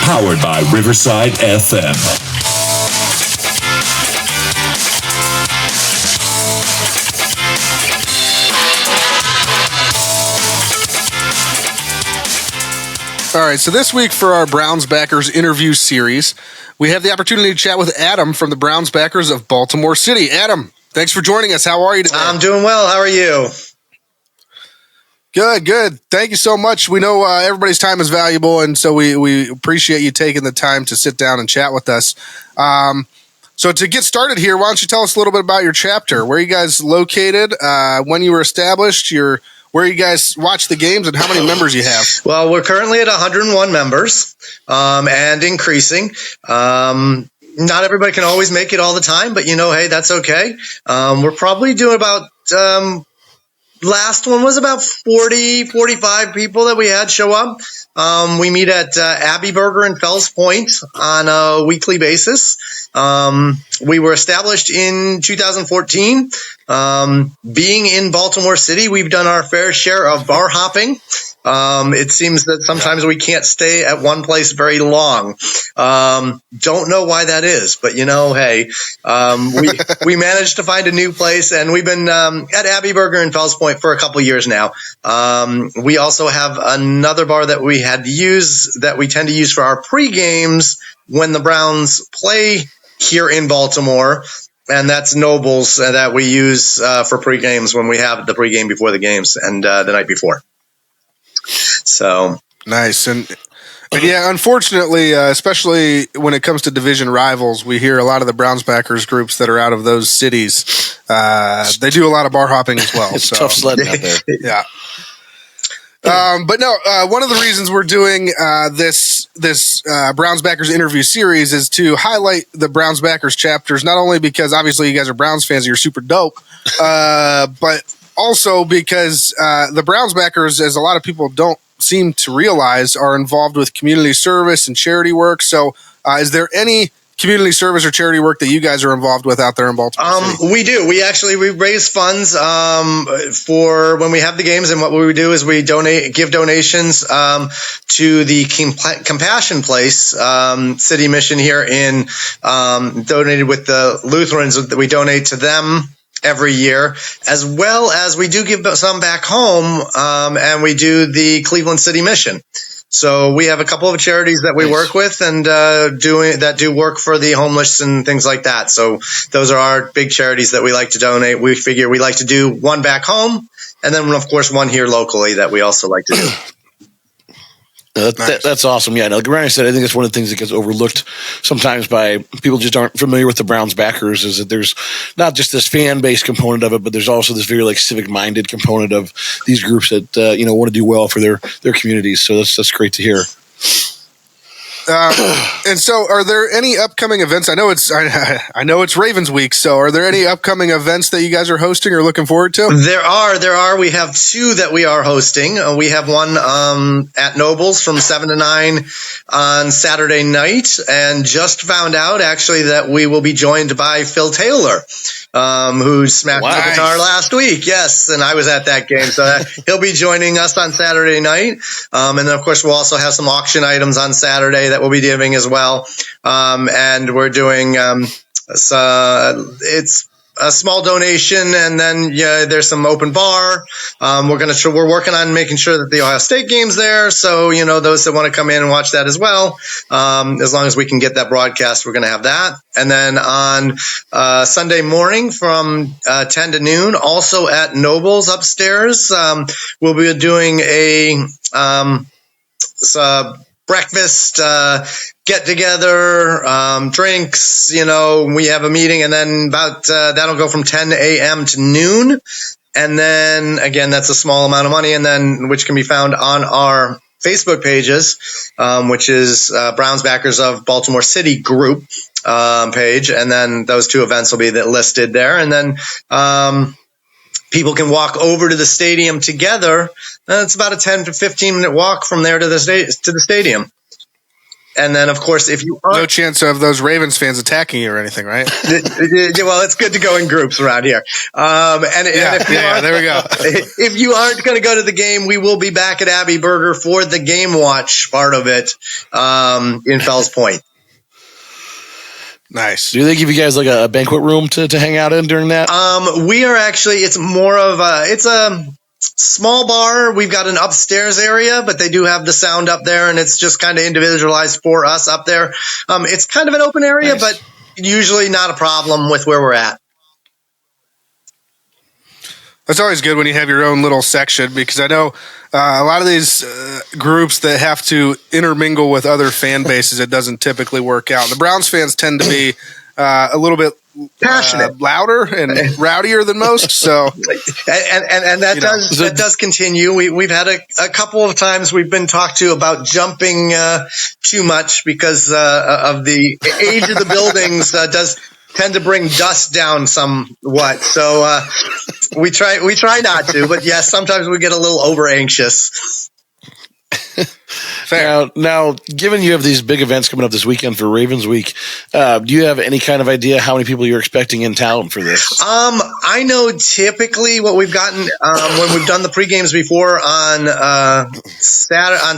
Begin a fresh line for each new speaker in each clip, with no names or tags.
Powered by Riverside FM.
All right, so this week for our Browns Backers interview series, we have the opportunity to chat with Adam from the Browns Backers of Baltimore City. Adam, thanks for joining us. How are you today?
I'm doing well. How are you?
Good. Thank you so much. We know everybody's time is valuable, and so we appreciate you taking the time to sit down and chat with us. So to get started here, why don't you tell us a little bit about your chapter? Where are you guys located, when you were established, where you guys watch the games, and how many members you have?
Well, we're currently at 101 members and increasing. Not everybody can always make it all the time, but, hey, that's okay. We're probably doing about last one was about 40, 45 people that we had show up. We meet at Abbey Burger in Fells Point on a weekly basis. We were established in 2014. Being in Baltimore City, we've done our fair share of bar hopping. It seems that sometimes we can't stay at one place very long. Don't know why that is, but hey, we managed to find a new place, and we've been at Abbey Burger in Fells Point for a couple years now. We also have another bar that we tend to use for our pre-games when the Browns play here in Baltimore. And that's Nobles that we use for pre-games when we have the pre-game before the games and the night before. So
nice. And yeah, unfortunately, especially when it comes to division rivals, we hear a lot of the Browns backers groups that are out of those cities. They do a lot of bar hopping as well.
It's tough sledding out there.
Yeah. But no, one of the reasons we're doing this Browns Backers interview series is to highlight the Browns Backers chapters, not only because obviously you guys are Browns fans, you're super dope, but also because the Browns Backers, as a lot of people don't seem to realize, are involved with community service and charity work. So is there any community service or charity work that you guys are involved with out there in Baltimore City?
We do. We raise funds for when we have the games, and what we do is we give donations to the Compassion Place city mission here in donated with the Lutherans. That we donate to them every year, as well as we do give some back home, and we do the Cleveland City Mission. So we have a couple of charities that we work with and do work for the homeless and things like that. So those are our big charities that we like to donate. We figure we like to do one back home, and then of course one here locally that we also like to do.
That's awesome. Yeah, like Ryan said, I think it's one of the things that gets overlooked sometimes by people just aren't familiar with the Browns backers, is that there's not just this fan-based component of it, but there's also this very civic-minded component of these groups that want to do well for their communities. So that's great to hear.
And so, are there any upcoming events? I know it's Ravens week. So, are there any upcoming events that you guys are hosting or looking forward to?
There are. We have two that we are hosting. We have one at Nobles from 7 to 9 on Saturday night, and just found out actually that we will be joined by Phil Taylor, who smacked the guitar last week. Yes, and I was at that game, so he'll be joining us on Saturday night. And then, of course, we'll also have some auction items on Saturday that we'll be giving as well. And we're doing it's a small donation, and then there's some open bar. We're working on making sure that the Ohio State game's there, so those that want to come in and watch that as well. As long as we can get that broadcast, we're going to have that. And then on Sunday morning from 10 to noon, also at Nobles upstairs, we'll be doing a breakfast, get together, drinks, we have a meeting, and then about that'll go from 10 a.m. to noon. And then again, that's a small amount of money, and then which can be found on our Facebook pages, which is Browns Backers of Baltimore City group page. And then those two events will be listed there. And then people can walk over to the stadium together. It's about a 10 to 15 minute walk from there to the stadium. And then, of course, if you
no chance of those Ravens fans attacking you or anything, right?
Well, it's good to go in groups around here.
There we go.
If you aren't going to go to the game, we will be back at Abbey Burger for the game watch part of it in Fells Point.
Nice.
Do they give you guys like a banquet room to hang out in during that?
We are actually, it's more of it's a small bar. We've got an upstairs area, but they do have the sound up there, and it's just kind of individualized for us up there. It's kind of an open area,
Nice.
but usually not a problem with where we're at.
That's always good when you have your own little section, because I know a lot of these groups that have to intermingle with other fan bases, it doesn't typically work out. The Browns fans tend to be a little bit
Passionate,
louder and rowdier than most. So,
and that does continue. We've had a couple of times we've been talked to about jumping too much because of the age of the buildings does tend to bring dust down somewhat. So we try not to, but yes, sometimes we get a little over anxious.
fair.
Now, given you have these big events coming up this weekend for Ravens Week, do you have any kind of idea how many people you're expecting in town for this?
I know typically what we've gotten when we've done the pre-games before on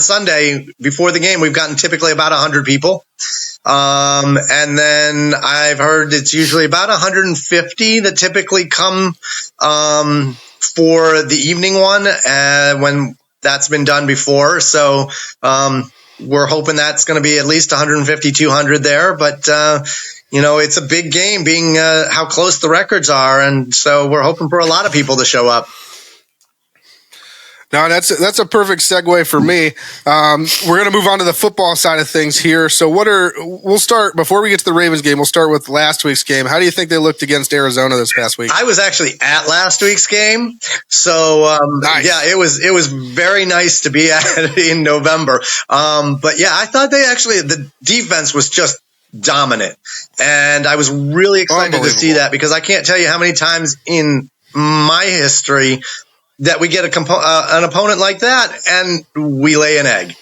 Sunday before the game, we've gotten typically about 100 people. And then I've heard it's usually about 150 that typically come for the evening one when that's been done before. So we're hoping that's going to be at least 150, 200 there. But, it's a big game being how close the records are. And so we're hoping for a lot of people to show up.
No, that's a perfect segue for me. We're going to move on to the football side of things here. So we'll start, before we get to the Ravens game, we'll start with last week's game. How do you think they looked against Arizona this past week?
I was actually at last week's game. So,
nice.
Yeah, it was very nice to be at in November. But yeah, I thought the defense was just dominant. And I was really excited to see that, because I can't tell you how many times in my history that we get an opponent like that and we lay an egg.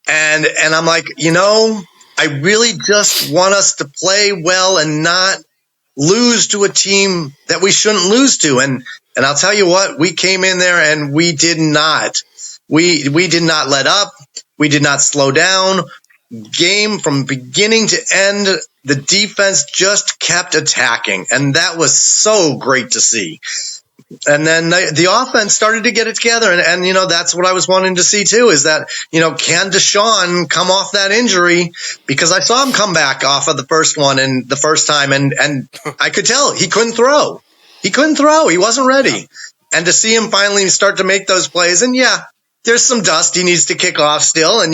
And I'm like, I really just want us to play well and not lose to a team that we shouldn't lose to. And I'll tell you what, we came in there and we did not. We did not let up. We did not slow down. Game from beginning to end, the defense just kept attacking. And that was so great to see. And then the offense started to get it together. And that's what I was wanting to see too, is that, can Deshaun come off that injury? Because I saw him come back off of the first one and the first time. And I could tell he couldn't throw. He wasn't ready. And to see him finally start to make those plays, and yeah, there's some dust he needs to kick off still. And,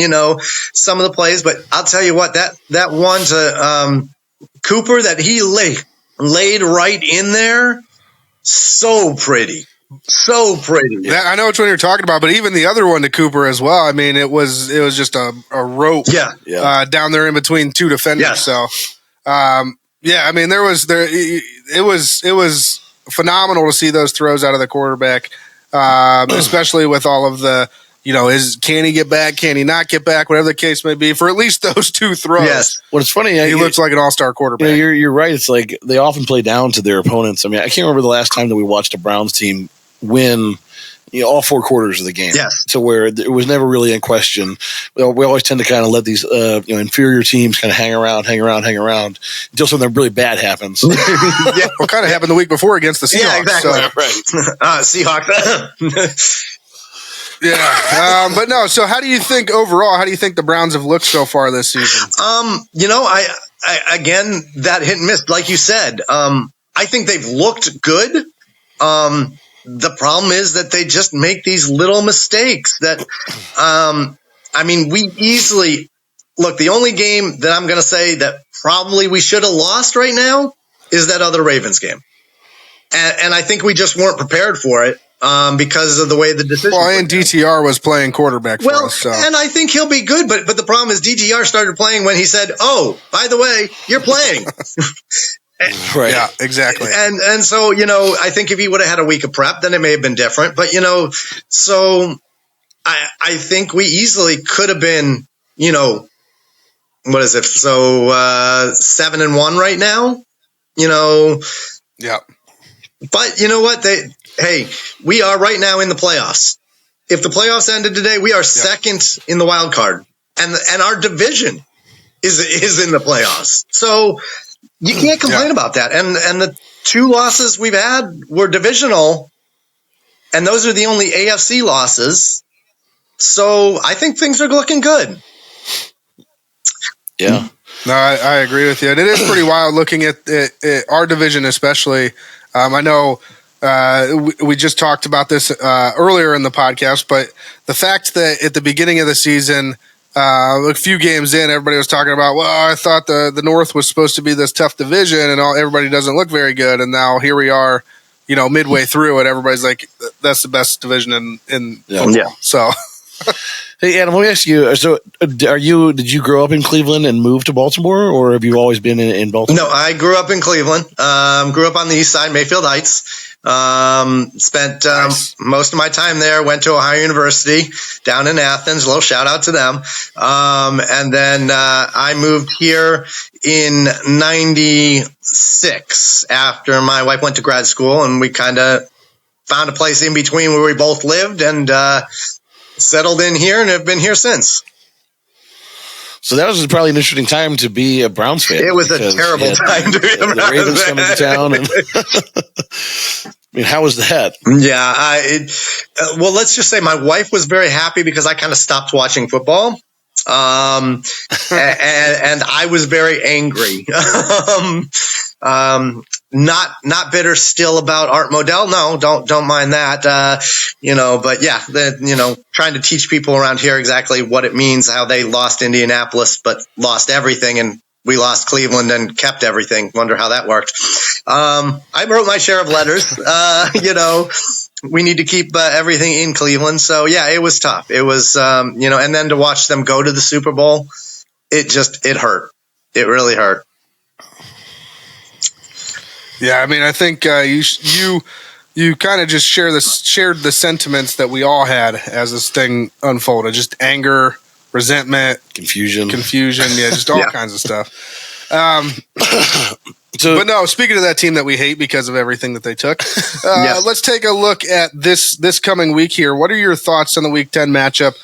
some of the plays, but I'll tell you what, that one to Cooper that he laid right in there. So pretty.
I know which one you're talking about, but even the other one to Cooper as well. I mean, it was just a rope down there in between two defenders.
Yes.
So, I mean, it was phenomenal to see those throws out of the quarterback, especially with all of the, can he get back? Can he not get back? Whatever the case may be, for at least those two throws.
Yes.
Well, it's funny.
He looks like an all-star quarterback.
You're right. It's like they often play down to their opponents. I mean, I can't remember the last time that we watched a Browns team win all four quarters of the game.
Yes.
So where it was never really in question. We always tend to kind of let these inferior teams kind of hang around until something really bad happens.
Yeah. What kind of happened the week before against the Seahawks?
Yeah, exactly.
So.
Right. Seahawks.
Yeah, but no. So, how do you think overall? How do you think the Browns have looked so far this season?
I again, that hit and miss, like you said. I think they've looked good. The problem is that they just make these little mistakes. That, we easily look. The only game that I'm going to say that probably we should have lost right now is that other Ravens game, and I think we just weren't prepared for it. Because of the way the decision.
Well, and DTR was playing quarterback for us. So.
And I think he'll be good, but the problem is DTR started playing when he said, "Oh, by the way, you're playing."
Right.
Yeah, exactly.
And so, I think if he would have had a week of prep, then it may have been different. But, so I think we easily could have been, what is it? So 7-1 right now.
Yeah.
But you know what? We are right now in the playoffs. If the playoffs ended today, we are second in the wild card, and our division is in the playoffs. So you can't complain about that. And the 2 losses we've had were divisional, and those are the only AFC losses. So I think things are looking good.
Yeah.
No, I agree with you. And it is pretty wild looking at our division, especially. I know we just talked about this earlier in the podcast, but the fact that at the beginning of the season, a few games in, everybody was talking about, well, I thought the North was supposed to be this tough division, and everybody doesn't look very good. And now here we are, midway through it. Everybody's like, that's the best division in football. Yeah. So.
Hey, Adam, let me ask you. So, did you grow up in Cleveland and move to Baltimore, or have you always been in Baltimore?
No, I grew up in Cleveland. Grew up on the east side, Mayfield Heights. Spent most of my time there. Went to Ohio University down in Athens. A little shout out to them. And then I moved here in '96 after my wife went to grad school, and we kind of found a place in between where we both lived and settled in here and have been here since.
So that was probably an interesting time to be a Browns fan.
It was a terrible time to be a Browns fan.
The Ravens coming to town. And I mean, how was that?
Yeah. Well, let's just say my wife was very happy because I kind of stopped watching football. And I was very angry. Not bitter still about Art Modell. No, don't mind that. But yeah, trying to teach people around here exactly what it means, how they lost Indianapolis, but lost everything. And we lost Cleveland and kept everything. Wonder how that worked. I wrote my share of letters, we need to keep everything in Cleveland. So yeah, it was tough. It was, and then to watch them go to the Super Bowl, it hurt. It really hurt.
Yeah, I mean, I think you kind of just shared the sentiments that we all had as this thing unfolded. Just anger, resentment,
confusion,
yeah, just all kinds of stuff. But no, speaking of that team that we hate because of everything that they took, let's take a look at this coming week here. What are your thoughts on the Week 10 matchup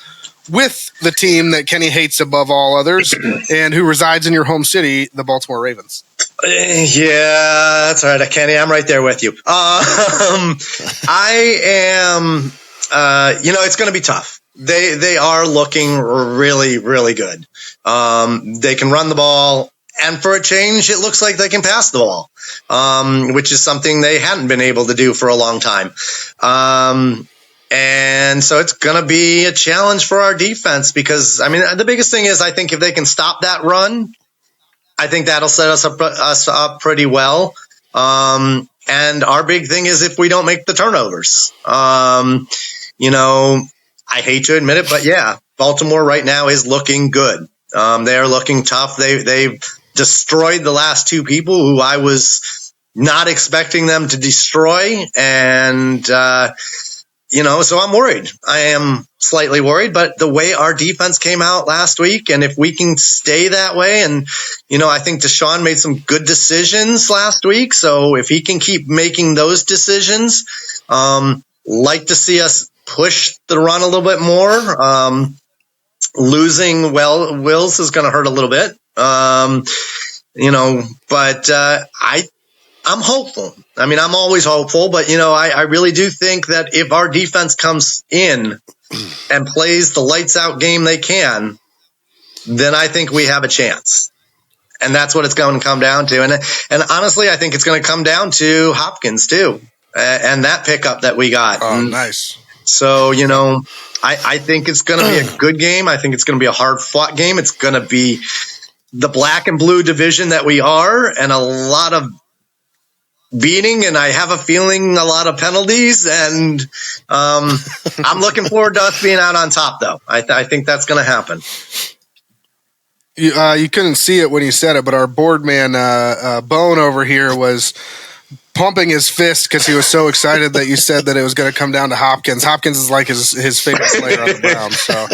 with the team that Kenny hates above all others and who resides in your home city, the Baltimore Ravens?
Yeah, that's all right, Kenny. I'm right there with you. I am, it's going to be tough. They are looking really, really good. They can run the ball. And for a change, it looks like they can pass the ball, which is something they hadn't been able to do for a long time. And so it's going to be a challenge for our defense because, I mean, the biggest thing is I think if they can stop that run, I think that'll set us up pretty well. And our big thing is if we don't make the turnovers. I hate to admit it, but yeah, Baltimore right now is looking good. They are looking tough. They've destroyed the last 2 people who I was not expecting them to destroy. And, so I'm worried. I am slightly worried, but the way our defense came out last week, and if we can stay that way, and, I think Deshaun made some good decisions last week. So if he can keep making those decisions, like to see us push the run a little bit more. Losing Wills is going to hurt a little bit, but I'm hopeful. I mean, I'm always hopeful, but, I really do think that if our defense comes in and plays the lights out game they can, then I think we have a chance. And that's what it's going to come down to. And honestly, I think it's going to come down to Hopkins too, and that pickup that we got.
Oh, nice.
So, I think it's going to be a good game. I think it's going to be a hard-fought game. It's going to be the black and blue division that we are and a lot of beating, and I have a feeling a lot of penalties. And I'm looking forward to us being out on top, though. I think that's going to happen.
You couldn't see it when you said it, but our board man, Bone over here, was pumping his fist because he was so excited that you said that it was going to come down to Hopkins. Hopkins is like his favorite player on the Browns. So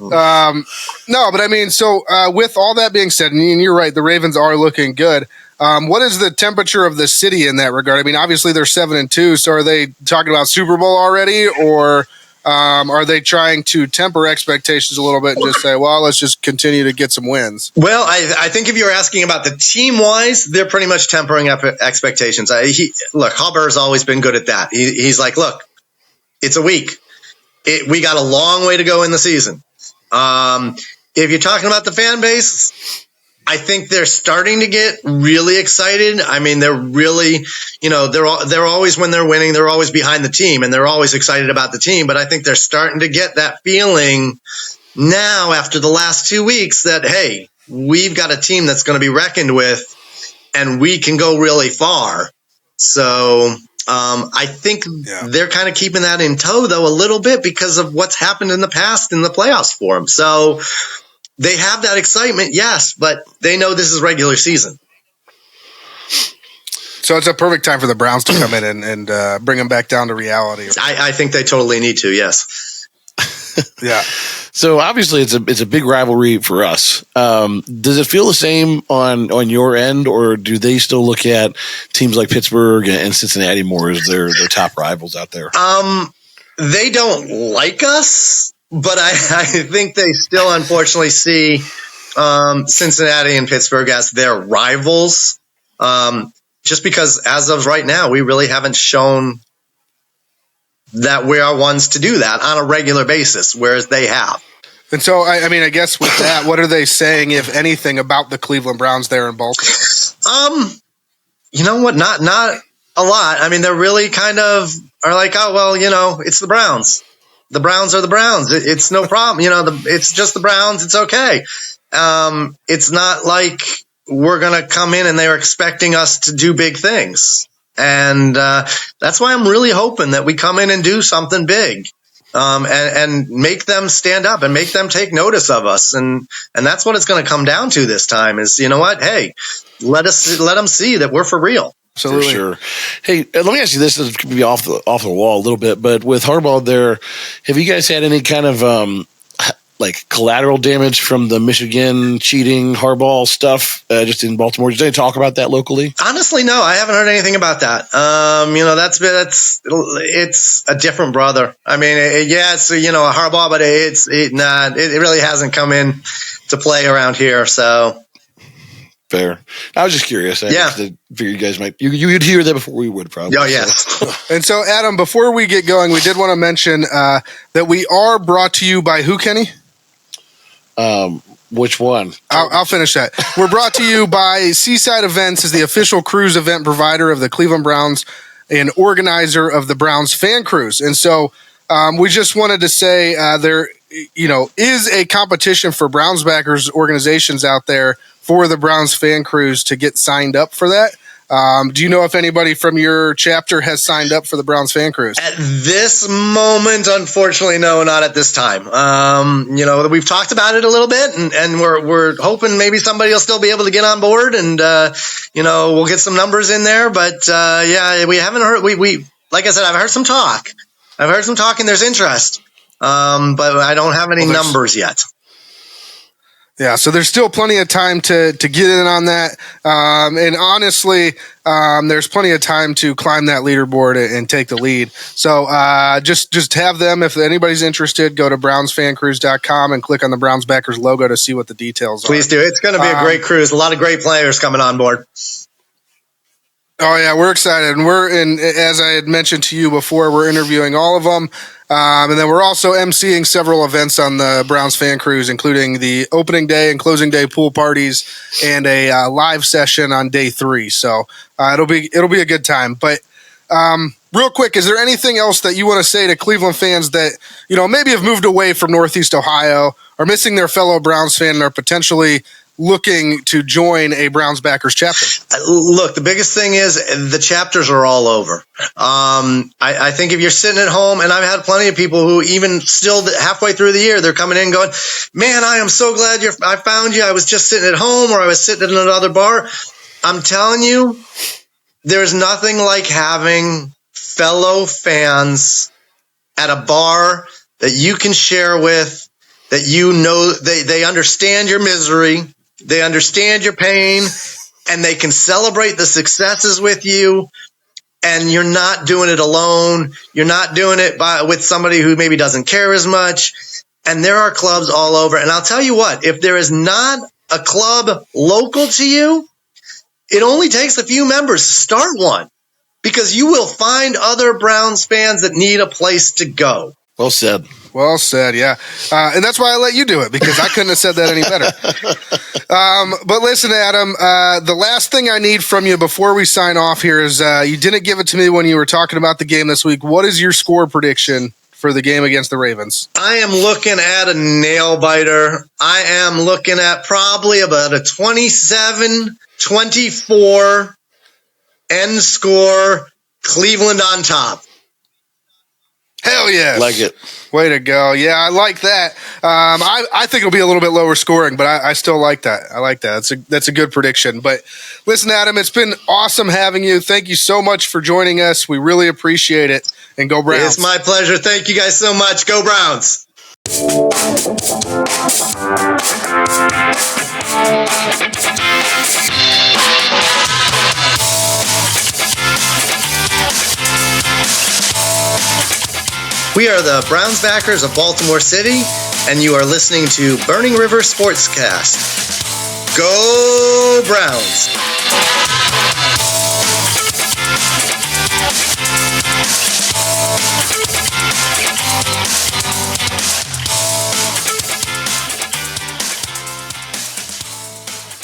No, but I mean, so with all that being said, and you're right, the Ravens are looking good. What is the temperature of the city in that regard? I mean, obviously they're 7-2, so are they talking about Super Bowl already, or are they trying to temper expectations a little bit and just say, well, let's just continue to get some wins?
Well, I think if you're asking about the team-wise, they're pretty much tempering up expectations. Look, Hubbard's always been good at that. He's like, look, it's a week. We got a long way to go in the season. If you're talking about the fan base, I think they're starting to get really excited. I mean, they're really, they're always, when they're winning, they're always behind the team and they're always excited about the team. But I think they're starting to get that feeling now after the last 2 weeks that, hey, we've got a team that's going to be reckoned with and we can go really far. So I think they're kind of keeping that in tow, though, a little bit because of what's happened in the past in the playoffs for them. So they have that excitement, yes, but they know this is regular season.
So it's a perfect time for the Browns to come in and bring them back down to reality.
I think they totally need to, yes.
Yeah.
So obviously it's a big rivalry for us. Does it feel the same on your end, or do they still look at teams like Pittsburgh and Cincinnati more as their top rivals out there?
They don't like us, but I think they still unfortunately see Cincinnati and Pittsburgh as their rivals. Just because as of right now, we really haven't shown that we are ones to do that on a regular basis, whereas they have.
And so, I mean, I guess with that, what are they saying, if anything, about the Cleveland Browns there in Baltimore?
You know what? Not a lot. I mean, they're really kind of are like, oh, well, it's the Browns. The Browns are the Browns. It's no problem. It's just the Browns. It's okay. It's not like we're going to come in and they're expecting us to do big things. And that's why I'm really hoping that we come in and do something big. And make them stand up and make them take notice of us. And that's what it's going to come down to this time is, you know what? Hey, let them see that we're for real.
Absolutely.
For sure. Hey, let me ask you this. This could be off the wall a little bit, but with Harbaugh there, have you guys had any kind of like collateral damage from the Michigan cheating Harbaugh stuff just in Baltimore? Did they talk about that locally?
Honestly, no, I haven't heard anything about that. It's a different brother. I mean, it's Harbaugh, but it really hasn't come in to play around here. So
fair. I was just curious.
Yeah,
I figured you guys might you'd hear that before we would probably.
Oh yes.
So.
And so, Adam, before we get going, we did want to mention that we are brought to you by who, Kenny?
Which one?
I'll finish that. We're brought to you by Seaside Events, as the official cruise event provider of the Cleveland Browns and organizer of the Browns Fan Cruise. And so we just wanted to say there is a competition for Browns backers organizations out there for the Browns Fan Cruise to get signed up for that. Do you know if anybody from your chapter has signed up for the Browns Fan Cruise?
At this moment, unfortunately, no, not at this time. We've talked about it a little bit, and we're hoping maybe somebody will still be able to get on board, and we'll get some numbers in there. But we haven't heard. We like I said, I've heard some talk. And there's interest, but I don't have any numbers yet.
Yeah, so there's still plenty of time to get in on that. And honestly, there's plenty of time to climb that leaderboard and take the lead. So just have them. If anybody's interested, go to brownsfancruise.com and click on the Browns Backers logo to see what the details are.
Please do. It's going to be a great cruise. A lot of great players coming on board.
Oh, yeah, we're excited. And as I had mentioned to you before, we're interviewing all of them. And then we're also emceeing several events on the Browns Fan Cruise, including the opening day and closing day pool parties and a live session on day 3. So it'll be a good time. But real quick, is there anything else that you want to say to Cleveland fans that maybe have moved away from Northeast Ohio, are missing their fellow Browns fan, and are potentially looking to join a Browns backers chapter?
Look, the biggest thing is the chapters are all over. I think if you're sitting at home, and I've had plenty of people who even still halfway through the year, they're coming in going, man, I am so glad I found you. I was just sitting at home, or I was sitting at another bar. I'm telling you, there's nothing like having fellow fans at a bar that you can share with, that you know they understand your misery, they understand your pain, and they can celebrate the successes with you. And you're not doing it alone. You're not doing it with somebody who maybe doesn't care as much. And there are clubs all over. And I'll tell you what, if there is not a club local to you, it only takes a few members to start one, because you will find other Browns fans that need a place to go.
Well said.
Well said, yeah. And that's why I let you do it, because I couldn't have said that any better. But listen, Adam, the last thing I need from you before we sign off here is you didn't give it to me when you were talking about the game this week. What is your score prediction for the game against the Ravens?
I am looking at a nail biter. I am looking at probably about a 27-24 end score, Cleveland on top.
Hell yes.
Like it.
Way to go. Yeah, I like that. I think it'll be a little bit lower scoring, but I still like that. I like that. That's a good prediction. But listen, Adam, it's been awesome having you. Thank you so much for joining us. We really appreciate it. And go Browns.
It's my pleasure. Thank you guys so much. Go Browns. We are the Browns backers of Baltimore City, and you are listening to Burning River Sportscast. Go Browns!